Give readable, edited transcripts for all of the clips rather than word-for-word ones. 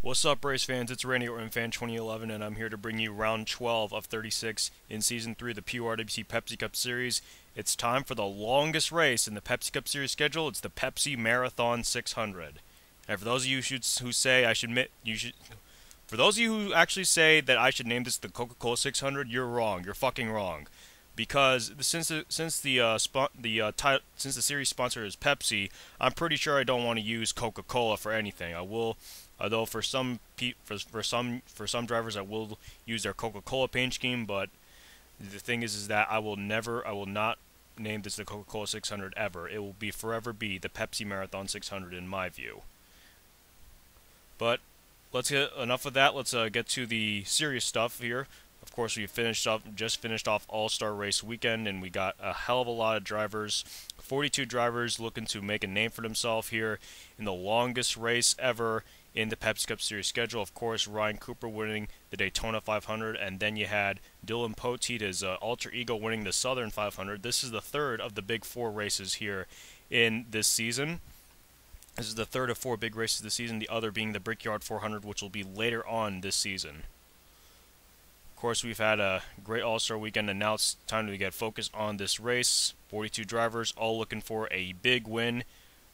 What's up, race fans? It's Randy Orton Fan 2011, and I'm here to bring you round 12 of 36 in Season 3 of the PORWC Pepsi Cup Series. It's time for the longest race in the Pepsi Cup Series schedule. It's the Pepsi Marathon 600. And for those of you who say I should for those of you who actually say that I should name this the Coca-Cola 600, you're wrong. You're fucking wrong. Because since the series sponsor is Pepsi, I'm pretty sure I don't want to use Coca-Cola for anything. I will, although for some drivers I will use their Coca-Cola paint scheme. But the thing is that I will not name this the Coca-Cola 600 ever. It will forever be the Pepsi Marathon 600 in my view. But let's get enough of that. Let's get to the serious stuff here. Of course, we just finished off All-Star Race Weekend, and we got a hell of a lot of drivers. 42 drivers looking to make a name for themselves here in the longest race ever in the Pepsi Cup Series schedule. Of course, Ryan Cooper winning the Daytona 500, and then you had Dylan Poteet, his alter ego, winning the Southern 500. This is the third of the big four races here in this season. This is the third of four big races this season, the other being the Brickyard 400, which will be later on this season. Of course, we've had a great All-Star weekend, and now it's time to get focused on this race. 42 drivers, all looking for a big win,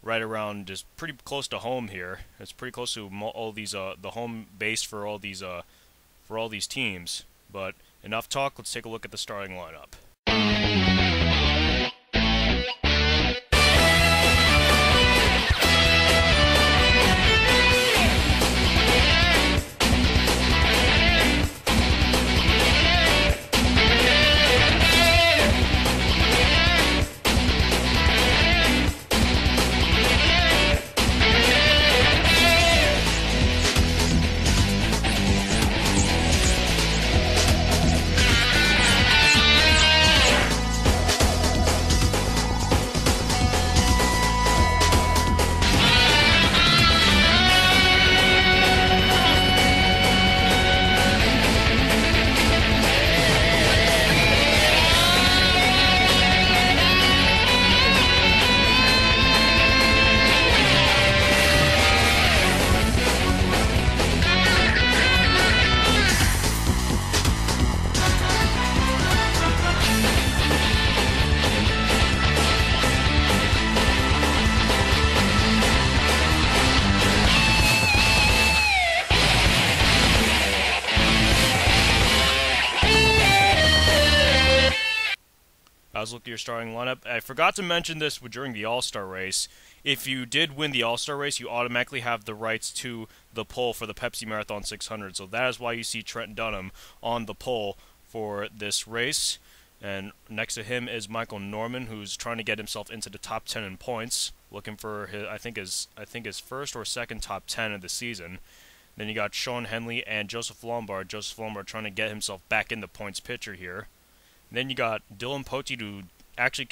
right around just pretty close to home here. It's pretty close to all these the home base for all these teams. But enough talk. Let's take a look at the starting lineup. I was looking at your starting lineup. I forgot to mention this during the All-Star race. If you did win the All-Star race, you automatically have the rights to the pole for the Pepsi Marathon 600. So that is why you see Trent Dunham on the pole for this race. And next to him is Michael Norman, who's trying to get himself into the top 10 in points, looking for his I think his first or second top 10 of the season. Then you got Sean Henley and Joseph Lombard. Joseph Lombard trying to get himself back in the points picture here. Then you got Dylan Poteet, who actually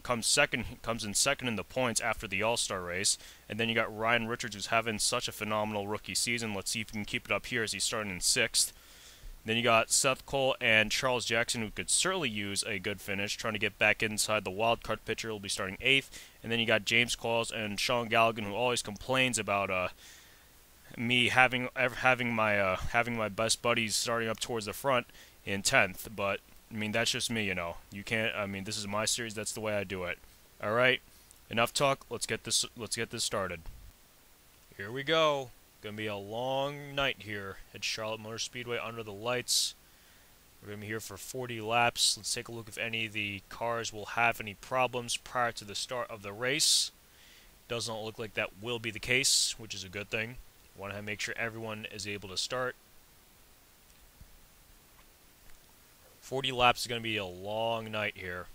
comes in second in the points after the All-Star race. And then you got Ryan Richards, who's having such a phenomenal rookie season. Let's see if he can keep it up here as he's starting in sixth. Then you got Seth Cole and Charles Jackson, who could certainly use a good finish, trying to get back inside the wild card picture. He'll be starting eighth. And then you got James Qualls and Sean Galligan, who always complains about me having my best buddies starting up towards the front in 10th, but I mean, that's just me, you know. You can't. I mean, this is my series. That's the way I do it. All right. Enough talk. Let's get this started. Here we go. Gonna be a long night here at Charlotte Motor Speedway under the lights. We're gonna be here for 40 laps. Let's take a look if any of the cars will have any problems prior to the start of the race. Doesn't look like that will be the case, which is a good thing. Want to make sure everyone is able to start. 40 laps is going to be a long night here.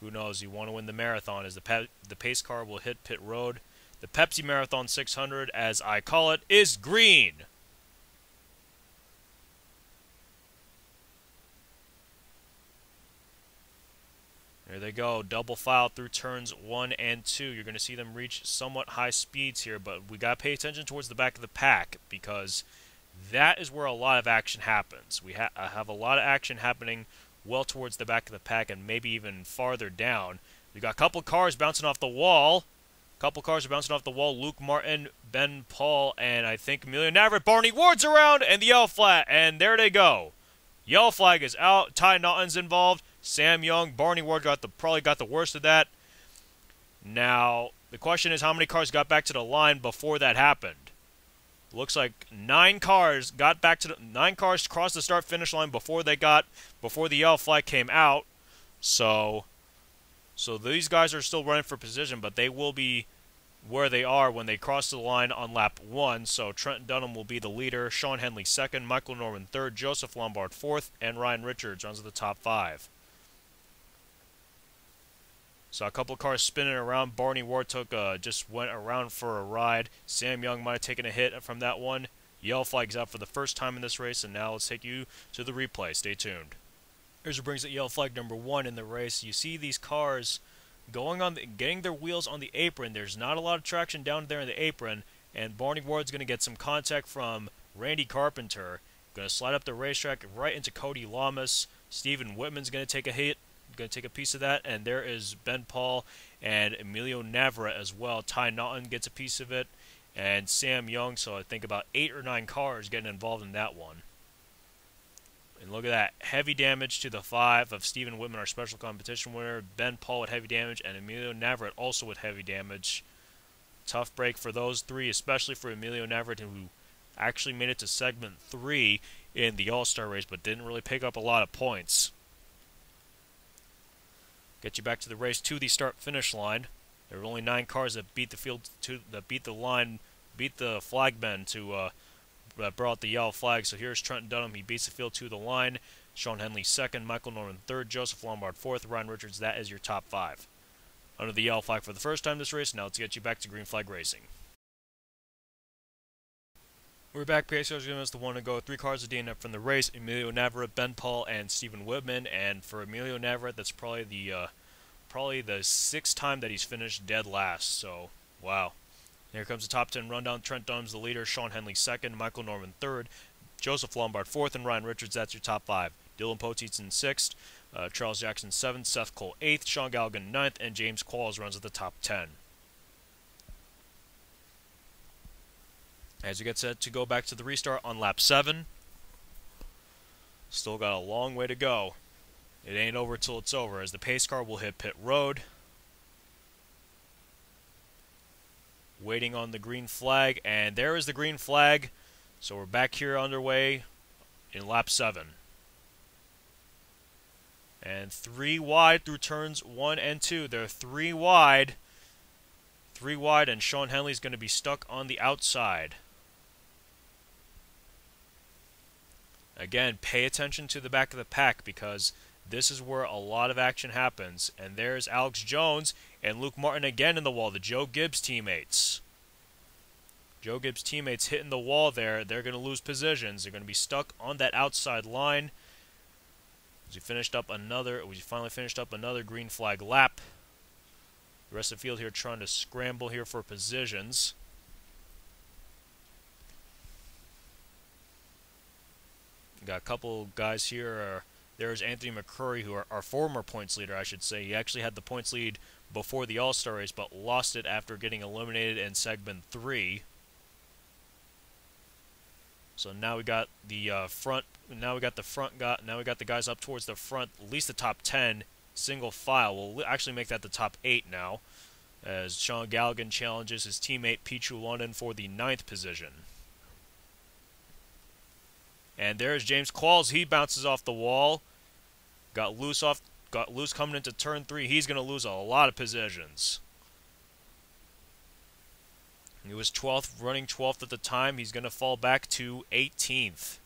Who knows? You want to win the marathon as the pace car will hit pit road. The Pepsi Marathon 600, as I call it, is green. There they go. Double file through turns 1 and 2. You're going to see them reach somewhat high speeds here, but we got to pay attention towards the back of the pack because that is where a lot of action happens. We have a lot of action happening well towards the back of the pack and maybe even farther down. We got a couple cars bouncing off the wall. Couple cars are bouncing off the wall. Luke Martin, Ben Paul, and I think Emilio Navarrete. Barney Ward's around, and the yellow flag, and there they go. Yellow flag is out. Ty Naughton's involved. Sam Young, Barney Ward probably got the worst of that. Now, the question is how many cars got back to the line before that happened? Looks like 9 cars crossed the start-finish line before the yellow flag came out. So these guys are still running for position, but they will be where they are when they cross the line on lap 1. So Trenton Dunham will be the leader, Sean Henley second, Michael Norman third, Joseph Lombard fourth, and Ryan Richards runs at the top 5. So a couple of cars spinning around. Barney Ward just went around for a ride. Sam Young might have taken a hit from that one. Yellow flag's out for the first time in this race, and now let's take you to the replay. Stay tuned. Here's what brings up yellow flag number 1 in the race. You see these cars getting their wheels on the apron. There's not a lot of traction down there in the apron, and Barney Ward's going to get some contact from Randy Carpenter. Going to slide up the racetrack right into Cody Lamas. Stephen Whitman's going to take a hit. Going to take a piece of that, and there is Ben Paul and Emilio Navarrete as well. Ty Naughton gets a piece of it, and Sam Young, so I think about 8 or 9 cars getting involved in that one. And look at that, heavy damage to the 5 of Stephen Whitman, our special competition winner, Ben Paul with heavy damage, and Emilio Navarrete also with heavy damage. Tough break for those 3, especially for Emilio Navarrete, who actually made it to segment 3 in the All-Star race, but didn't really pick up a lot of points. Get you back to the race to the start-finish line. There were only 9 cars that beat the flagmen to brought the yellow flag. So here's Trenton Dunham. He beats the field to the line. Sean Henley second, Michael Norman third, Joseph Lombard fourth, Ryan Richards. That is your top 5. Under the yellow flag for the first time this race. Now let's get you back to green flag racing. We're back. PSO is giving us the one to go. 3 cars are DNF from the race. Emilio Navarrete, Ben Paul, and Stephen Whitman. And for Emilio Navarrete, that's probably the 6th time that he's finished dead last. So, wow. Here comes the top 10 rundown. Trent Dunham's the leader. Sean Henley second. Michael Norman third. Joseph Lombard fourth. And Ryan Richards, that's your top 5. Dylan Poteet's in 6th. Charles Jackson 7th. Seth Cole 8th. Sean Galligan 9th. And James Qualls runs at the top 10. As you get set to go back to the restart on lap 7. Still got a long way to go. It ain't over till it's over, as the pace car will hit pit road. Waiting on the green flag, and there is the green flag. So we're back here underway in lap 7. And 3 wide through turns 1 and 2. They're 3 wide. 3 wide, and Sean Henley's going to be stuck on the outside. Again, pay attention to the back of the pack, because this is where a lot of action happens. And there's Alex Jones and Luke Martin again in the wall, the Joe Gibbs teammates. Joe Gibbs teammates hitting the wall there. They're going to lose positions. They're going to be stuck on that outside line. As we finally finished up another green flag lap. The rest of the field here trying to scramble here for positions. Got a couple guys here. There's Anthony McCurry, who are our former points leader, I should say. He actually had the points lead before the All-Star race, but lost it after getting eliminated in segment 3. So now we got the front. Now we got the guys up towards the front. At least the top 10 single file. We'll actually make that the top 8 now, as Sean Galligan challenges his teammate Pichu London for the 9th position. And there's James Qualls. He bounces off the wall. Got loose coming into turn 3. He's going to lose a lot of positions. He was 12th, running 12th at the time. He's going to fall back to 18th.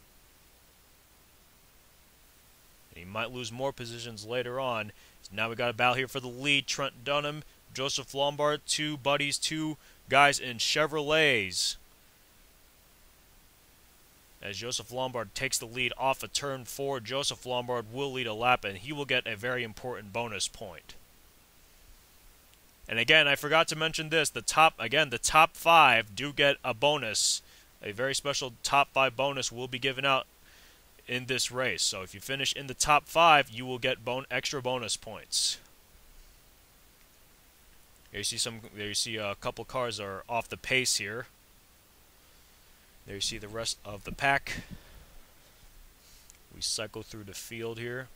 And he might lose more positions later on. So now we got a battle here for the lead. Trent Dunham, Joseph Lombard, 2 buddies, 2 guys in Chevrolets. As Joseph Lombard takes the lead off of turn 4, Joseph Lombard will lead a lap, and he will get a very important bonus point. And again, I forgot to mention this. The top 5 do get a bonus. A very special top 5 bonus will be given out in this race. So if you finish in the top 5, you will get extra bonus points. There you see a couple cars are off the pace here. There you see the rest of the pack. We cycle through the field here.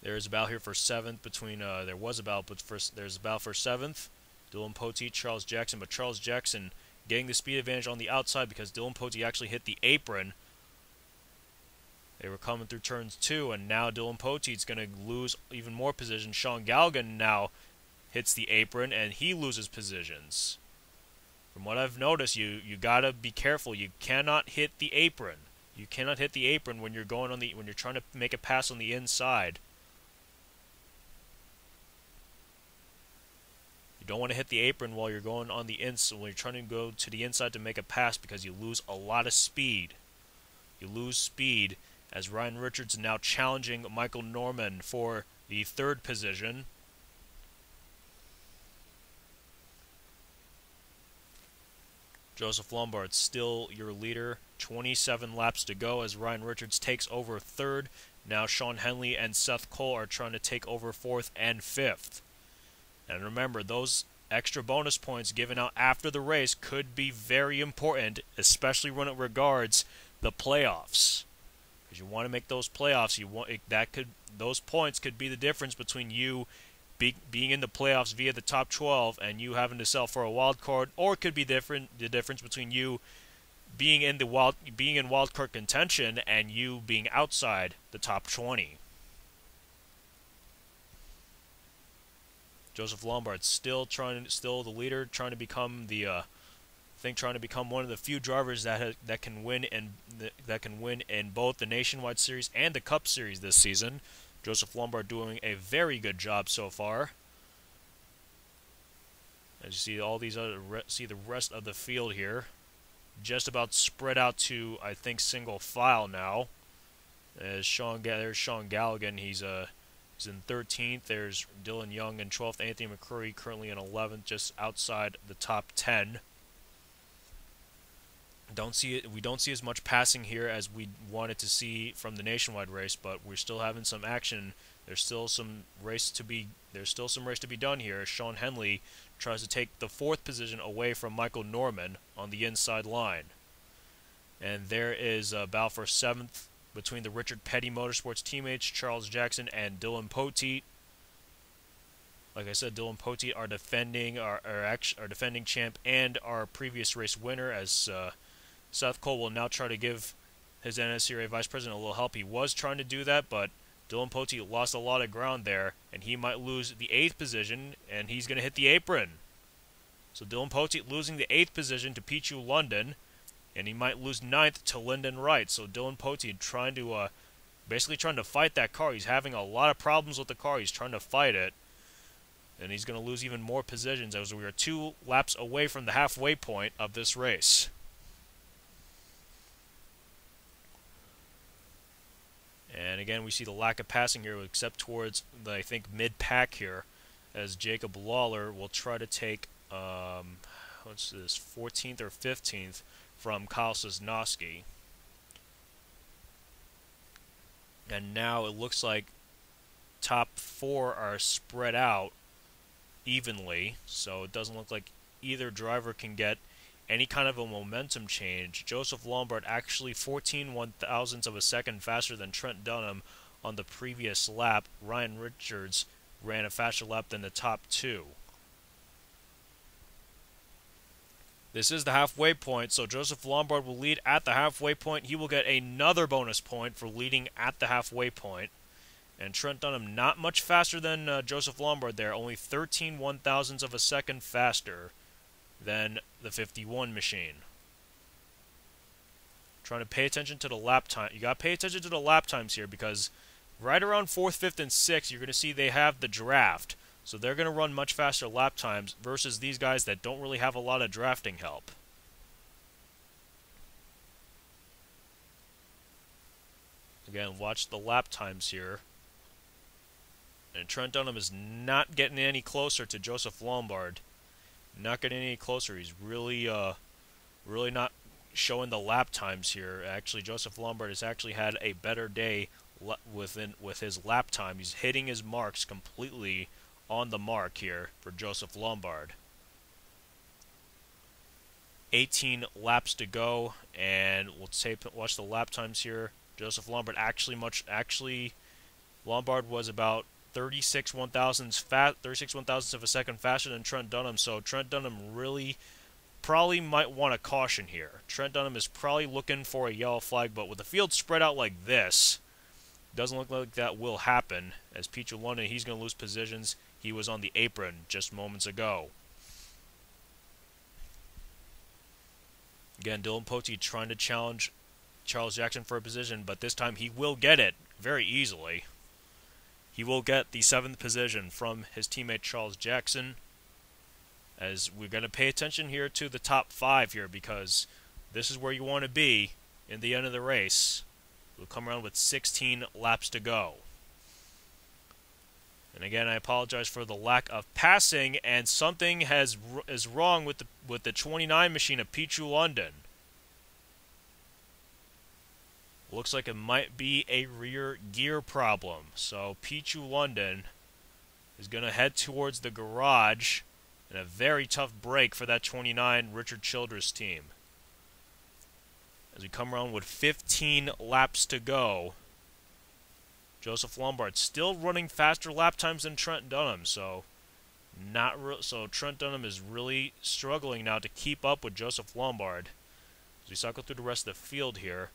There's a battle here for 7th between, there was a battle, but there's a battle for 7th. Dylan Poteet, Charles Jackson, but Charles Jackson getting the speed advantage on the outside because Dylan Poteet actually hit the apron. They were coming through turns 2, and now Dylan Poteet's going to lose even more position. Sean Galligan now hits the apron, and he loses positions. From what I've noticed, you got to be careful. You cannot hit the apron. You cannot hit the apron when you're when you're trying to make a pass on the inside. You don't want to hit the apron while you're going on the inside, when you're trying to go to the inside to make a pass, because you lose a lot of speed. You lose speed, as Ryan Richards now challenging Michael Norman for the 3rd position. Joseph Lombard still your leader. 27 laps to go as Ryan Richards takes over 3rd. Now Sean Henley and Seth Cole are trying to take over 4th and 5th. And remember, those extra bonus points given out after the race could be very important, especially when it regards the playoffs. Because you want to make those playoffs, those points could be the difference between you being in the playoffs via the top 12 and you having to sell for a wild card, or it could be the difference between you being in wild card contention and you being outside the top 20. Joseph Lombard still the leader, trying to become one of the few drivers that can win in both the Nationwide Series and the Cup Series this season. Joseph Lombard doing a very good job so far. As you see, all these see the rest of the field here, just about spread out to, I think, single file now. There's Sean Galligan. He's in 13th. There's Dylan Young in 12th. Anthony McCurry currently in 11th, just outside the top 10. We don't see as much passing here as we wanted to see from the Nationwide race, but we're still having some action. There's still some race to be done here. Sean Henley tries to take the 4th position away from Michael Norman on the inside line. And there is a battle for 7th between the Richard Petty Motorsports teammates, Charles Jackson and Dylan Poteet. Like I said, Dylan Poteet, our defending champ and our previous race winner, as Seth Cole will now try to give his NSCRA Vice President a little help. He was trying to do that, but Dylan Poteet lost a lot of ground there, and he might lose the 8th position, and he's going to hit the apron. So Dylan Poteet losing the 8th position to Pichu London, and he might lose 9th to Lyndon Wright. So Dylan Poteet basically trying to fight that car. He's having a lot of problems with the car. He's trying to fight it, and he's going to lose even more positions as we are 2 laps away from the halfway point of this race. And again, we see the lack of passing here, except towards the, I think, mid-pack here, as Jacob Lawler will try to take, what's this, 14th or 15th from Kyle Sosnowski. And now it looks like top 4 are spread out evenly, so it doesn't look like either driver can get any kind of a momentum change. Joseph Lombard actually 14 one-thousandths of a second faster than Trent Dunham on the previous lap. Ryan Richards ran a faster lap than the top 2. This is the halfway point, so Joseph Lombard will lead at the halfway point. He will get another bonus point for leading at the halfway point. And Trent Dunham not much faster than Joseph Lombard there, only 13 one-thousandths of a second faster than the 51 machine. Trying to pay attention to the lap time. You got to pay attention to the lap times here, because right around 4th, 5th, and 6th, you're going to see they have the draft. So they're going to run much faster lap times versus these guys that don't really have a lot of drafting help. Again, watch the lap times here. And Trent Dunham is not getting any closer to Joseph Lombard. Not getting any closer. He's really not showing the lap times here. Actually, Joseph Lombard has actually had a better day with his lap time. He's hitting his marks completely on the mark here for Joseph Lombard. 18 laps to go, and we'll watch the lap times here. Joseph Lombard Lombard was about 36 1,000ths of a second faster than Trent Dunham, so Trent Dunham really probably might want a caution here. Trent Dunham is probably looking for a yellow flag, but with the field spread out like this, doesn't look like that will happen, as Pichu London, he's going to lose positions. He was on the apron just moments ago. Again, Dylan Poteet trying to challenge Charles Jackson for a position, but this time he will get it very easily. He will get the 7th position from his teammate Charles Jackson, as we're going to pay attention here to the top 5 here, because this is where you want to be in the end of the race. We'll come around with 16 laps to go. And again, I apologize for the lack of passing, and something is wrong with the 29 machine of Pichu London. Looks like it might be a rear gear problem. So Pichu London is going to head towards the garage, and a very tough break for that 29 Richard Childress team. As we come around with 15 laps to go, Joseph Lombard still running faster lap times than Trent Dunham, so Trent Dunham is really struggling now to keep up with Joseph Lombard. As we cycle through the rest of the field here,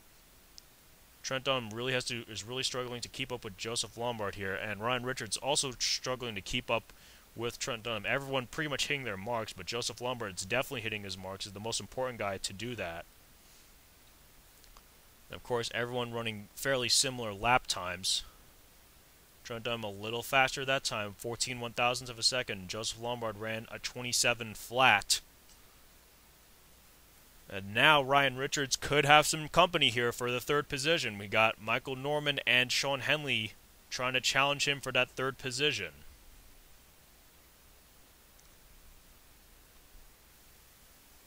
Trent Dunham is really struggling to keep up with Joseph Lombard here, and Ryan Richards also struggling to keep up with Trent Dunham. Everyone pretty much hitting their marks, but Joseph Lombard is definitely hitting his marks. Is the most important guy to do that. And of course, everyone running fairly similar lap times. Trent Dunham a little faster that time, 14 1,000ths of a second. Joseph Lombard ran a 27 flat. And now Ryan Richards could have some company here for the 3rd position. We got Michael Norman and Sean Henley trying to challenge him for that 3rd position.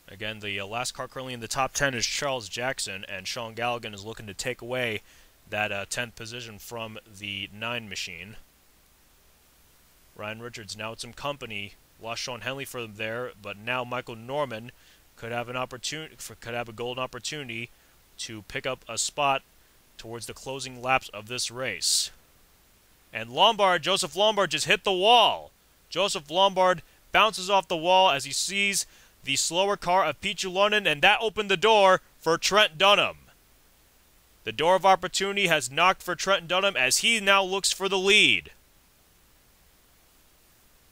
Again, the last car currently in the top 10 is Charles Jackson, and Sean Galligan is looking to take away that 10th position from the 9 machine. Ryan Richards now with some company. Lost Sean Henley for them there, but now Michael Norman could have a golden opportunity to pick up a spot towards the closing laps of this race. And Joseph Lombard just hit the wall. Joseph Lombard bounces off the wall as he sees the slower car of Pichu London, and that opened the door for Trent Dunham. The door of opportunity has knocked for Trent Dunham as he now looks for the lead.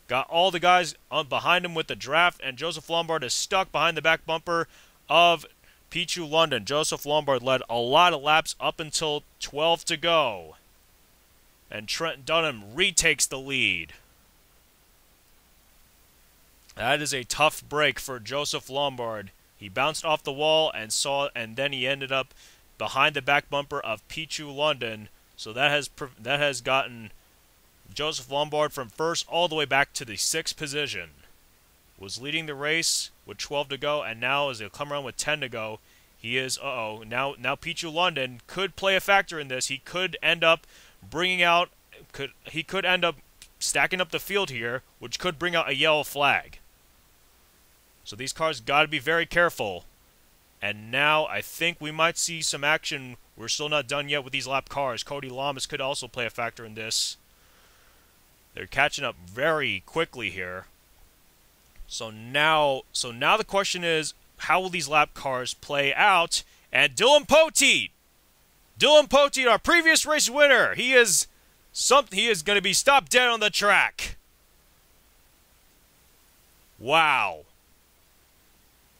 Got all the guys behind him with the draft, and Joseph Lombard is stuck behind the back bumper of Pichu London. Joseph Lombard led a lot of laps up until 12 to go. And Trent Dunham retakes the lead. That is a tough break for Joseph Lombard. He bounced off the wall and then he ended up behind the back bumper of Pichu London. So that has gotten Joseph Lombard from 1st all the way back to the 6th position. Was leading the race with 12 to go, and now as they come around with 10 to go, he is now Pichu London could play a factor in this. He could end up stacking up the field here, which could bring out a yellow flag. So these cars got to be very careful. And now I think we might see some action. We're still not done yet with these lap cars. Cody Lamas could also play a factor in this. They're catching up very quickly here. So now the question is, how will these lap cars play out? And Dylan Poteet, our previous race winner, he is going to be stopped dead on the track. Wow.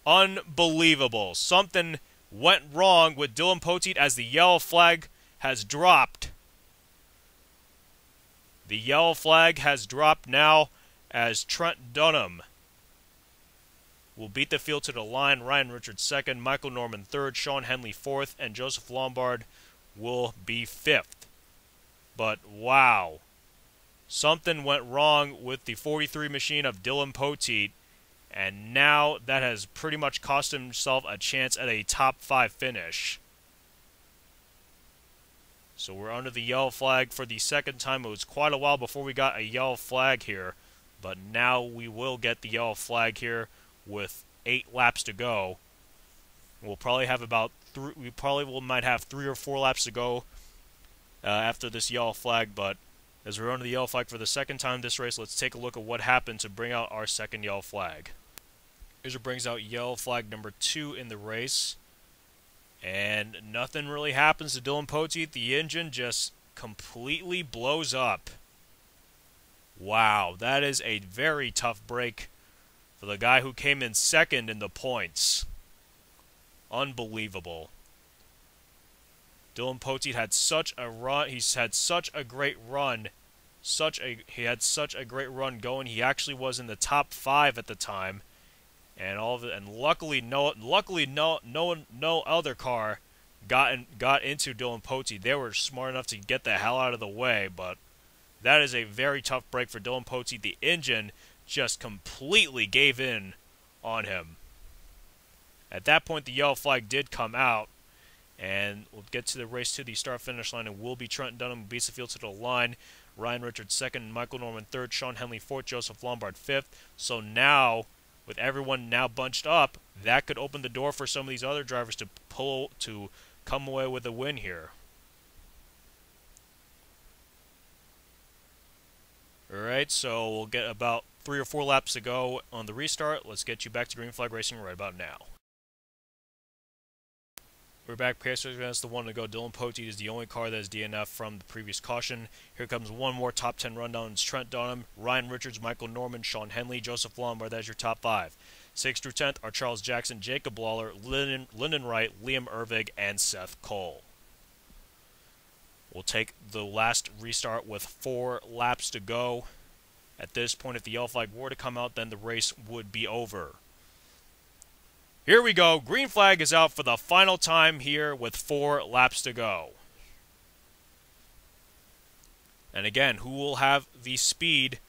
Unbelievable. Something went wrong with Dylan Poteet as the yellow flag has dropped. The yellow flag has dropped now as Trent Dunham will beat the field to the line. Ryan Richards 2nd, Michael Norman 3rd, Sean Henley 4th, and Joseph Lombard will be 5th. But wow. Something went wrong with the 43 machine of Dylan Poteet, and now that has pretty much cost himself a chance at a top 5 finish. So we're under the yellow flag for the 2nd time. It was quite a while before we got a yellow flag here. But now we will get the yellow flag here with 8 laps to go. We'll probably have might have 3 or 4 laps to go after this yellow flag. But as we're under the yellow flag for the second time this race, let's take a look at what happened to bring out our second yellow flag. Here's what brings out yellow flag number 2 in the race. And nothing really happens to Dylan Poteet. The engine just completely blows up. Wow, that is a very tough break for the guy who came in second in the points. Unbelievable. Dylan Poteet had such a run. He's had such a great run. He had such a great run going. He actually was in the top 5 at the time. And luckily no other car got into Dylan Poteet. They were smart enough to get the hell out of the way, but that is a very tough break for Dylan Poteet. The engine just completely gave in on him. At that point, the yellow flag did come out, and we'll get to the race to the start-finish line, and will be Trenton Dunham who beats the field to the line. Ryan Richards second, Michael Norman third, Sean Henley fourth, Joseph Lombard fifth. So now, with everyone now bunched up, that could open the door for some of these other drivers to come away with a win here. Alright, so we'll get about 3 or 4 laps to go on the restart. Let's get you back to green flag racing right about now. We're back, Pacers against the one to go. Dylan Poteet is the only car that is DNF from the previous caution. Here comes one more top 10 rundown. It's Trent Dunham, Ryan Richards, Michael Norman, Sean Henley, Joseph Lombard. That's your top 5. 6th through 10th are Charles Jackson, Jacob Lawler, Lyndon Wright, Liam Ervig, and Seth Cole. We'll take the last restart with 4 laps to go. At this point, if the yellow flag were to come out, then the race would be over. Here we go. Green flag is out for the final time here with 4 laps to go. And again, who will have the speed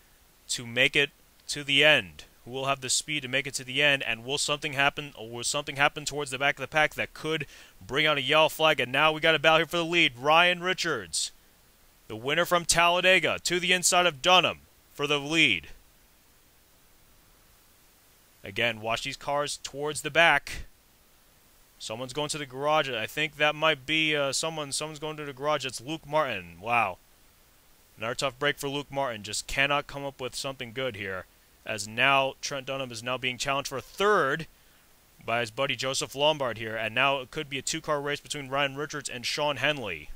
to make it to the end? Who will have the speed to make it to the end? And will something happen, or will something happen towards the back of the pack that could bring out a yellow flag? And now we got a battle here for the lead. Ryan Richards, the winner from Talladega, to the inside of Dunham for the lead. Again, watch these cars towards the back. Someone's going to the garage. I think that might be someone's going to the garage. It's Luke Martin. Wow. Another tough break for Luke Martin. Just cannot come up with something good here. As now, Trent Dunham is now being challenged for 3rd by his buddy Joseph Lombard here. And now it could be a 2-car race between Ryan Richards and Sean Henley.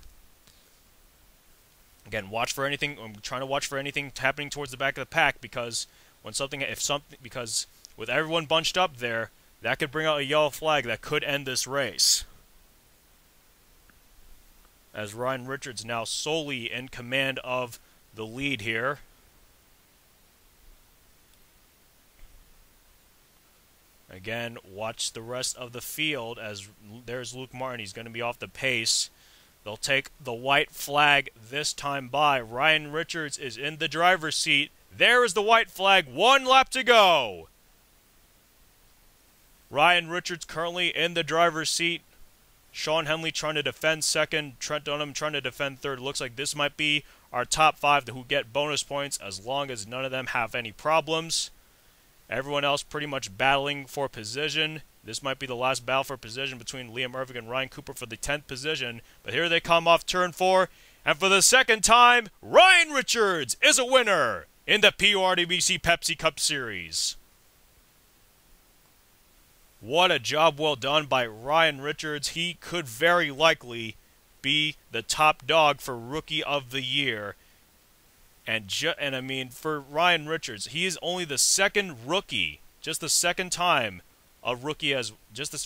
Again, watch for anything. I'm trying to watch for anything happening towards the back of the pack, because with everyone bunched up there, that could bring out a yellow flag that could end this race. As Ryan Richards now solely in command of the lead here. Again, watch the rest of the field, as there's Luke Martin. He's going to be off the pace. They'll take the white flag this time by. Ryan Richards is in the driver's seat. There is the white flag. 1 lap to go. Ryan Richards currently in the driver's seat. Sean Henley trying to defend 2nd. Trent Dunham trying to defend 3rd. Looks like this might be our top 5 who get bonus points, as long as none of them have any problems. Everyone else pretty much battling for position. This might be the last battle for position between Liam Ervig and Ryan Cooper for the 10th position. But here they come off turn 4. And for the second time, Ryan Richards is a winner in the PORWC Pepsi Cup Series. What a job well done by Ryan Richards. He could very likely be the top dog for Rookie of the Year. And I mean, for Ryan Richards, he is only the 2nd rookie, just the 2nd time a rookie has,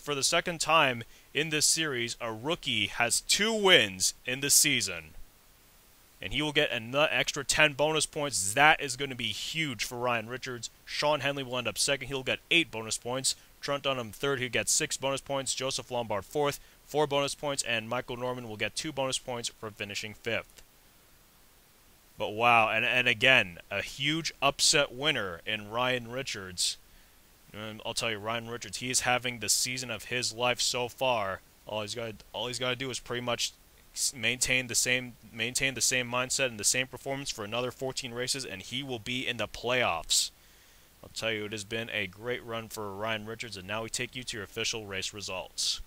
for the 2nd time in this series, a rookie has 2 wins in the season. And he will get an extra 10 bonus points. That is going to be huge for Ryan Richards. Sean Henley will end up 2nd. He'll get 8 bonus points. Trent Dunham 3rd. He'll get 6 bonus points. Joseph Lombard 4th, 4 bonus points. And Michael Norman will get 2 bonus points for finishing 5th. But wow, and again, a huge upset winner in Ryan Richards. And I'll tell you, Ryan Richards, he is having the season of his life so far. All he's got to do is pretty much maintain the same mindset and the same performance for another 14 races, and he will be in the playoffs. I'll tell you, it has been a great run for Ryan Richards, and now we take you to your official race results.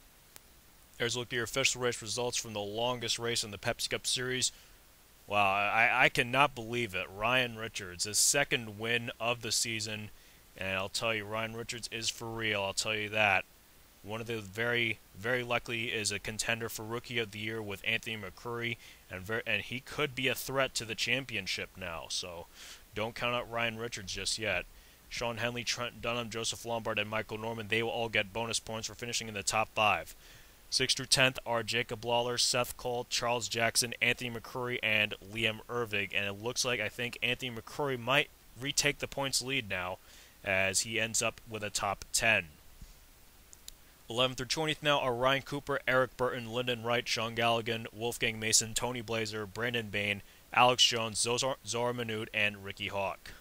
Here's a look at your official race results from the longest race in the Pepsi Cup Series. Wow, I cannot believe it. Ryan Richards, his second win of the season, and I'll tell you, Ryan Richards is for real, I'll tell you that. One of the very likely is a contender for Rookie of the Year with Anthony McCurry, and he could be a threat to the championship now, so don't count out Ryan Richards just yet. Sean Henley, Trent Dunham, Joseph Lombard, and Michael Norman, they will all get bonus points for finishing in the top 5. 6th through 10th are Jacob Lawler, Seth Cole, Charles Jackson, Anthony McCurry, and Liam Ervig. And it looks like I think Anthony McCurry might retake the points lead now as he ends up with a top 10. 11th through 20th now are Ryan Cooper, Eric Burton, Lyndon Wright, Sean Galligan, Wolfgang Mason, Tony Blazer, Brandon Bain, Alex Jones, Zora Minute, and Ricky Hawk.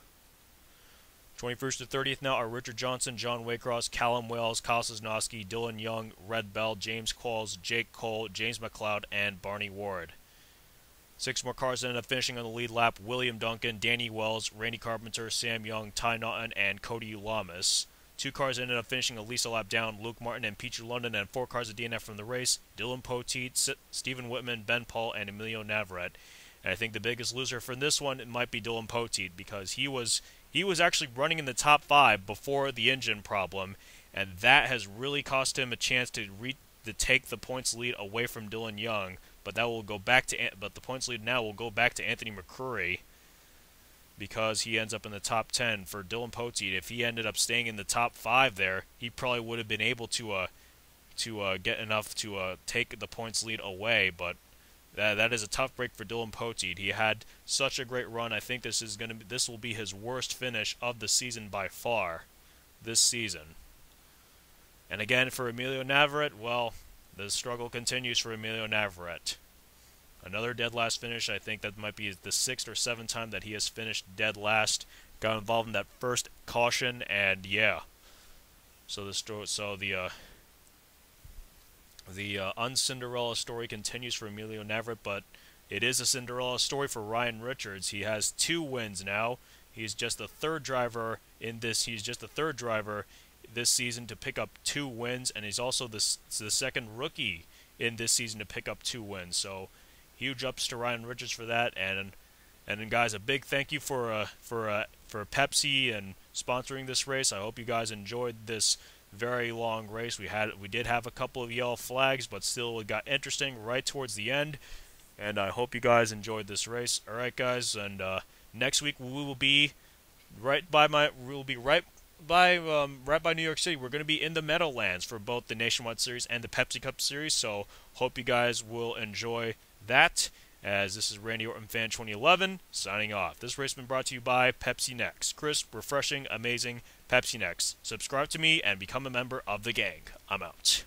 21st to 30th now are Richard Johnson, John Waycross, Callum Wales, Kyle Sosnowski, Dylan Young, Red Bell, James Qualls, Jake Cole, James McLeod, and Barney Ward. 6 more cars ended up finishing on the lead lap: William Duncan, Danny Wells, Randy Carpenter, Sam Young, Ty Naughton, and Cody Lamas. 2 cars ended up finishing at least a lap down: Luke Martin and Peter London, and 4 cars at DNF from the race: Dylan Poteet, Stephen Whitman, Ben Paul, and Emilio Navarrete. And I think the biggest loser for this one, it might be Dylan Poteet, because he was actually running in the top 5 before the engine problem, and that has really cost him a chance to take the points lead away from Dylan Young. But that will go back to the points lead now will go back to Anthony McCurry, because he ends up in the top 10. For Dylan Poteet, if he ended up staying in the top 5 there, he probably would have been able to get enough to take the points lead away. But that is a tough break for Dylan Poteet. He had such a great run. I think this will be his worst finish of the season by far this season. And again, for Emilio Navarrete, well, the struggle continues for Emilio Navarrete. Another dead last finish. I think that might be the 6th or 7th time that he has finished dead last. Got involved in that first caution, and yeah. So the un-Cinderella story continues for Emilio Navarrete, but it is a Cinderella story for Ryan Richards. He has 2 wins now. He's just the third driver this season to pick up 2 wins, and he's also the second rookie in this season to pick up 2 wins. So huge ups to Ryan Richards for that. And then guys, a big thank you for Pepsi and sponsoring this race. I hope you guys enjoyed this very long race. We did have a couple of yellow flags, but still it got interesting right towards the end. And I hope you guys enjoyed this race. All right, guys, and next week we will be right by New York City. We're going to be in the Meadowlands for both the Nationwide Series and the Pepsi Cup Series. So hope you guys will enjoy that. As this is Randy Orton Fan 2011 signing off. This race has been brought to you by Pepsi Next. Crisp, refreshing, amazing Pepsi Next. Subscribe to me and become a member of the gang. I'm out.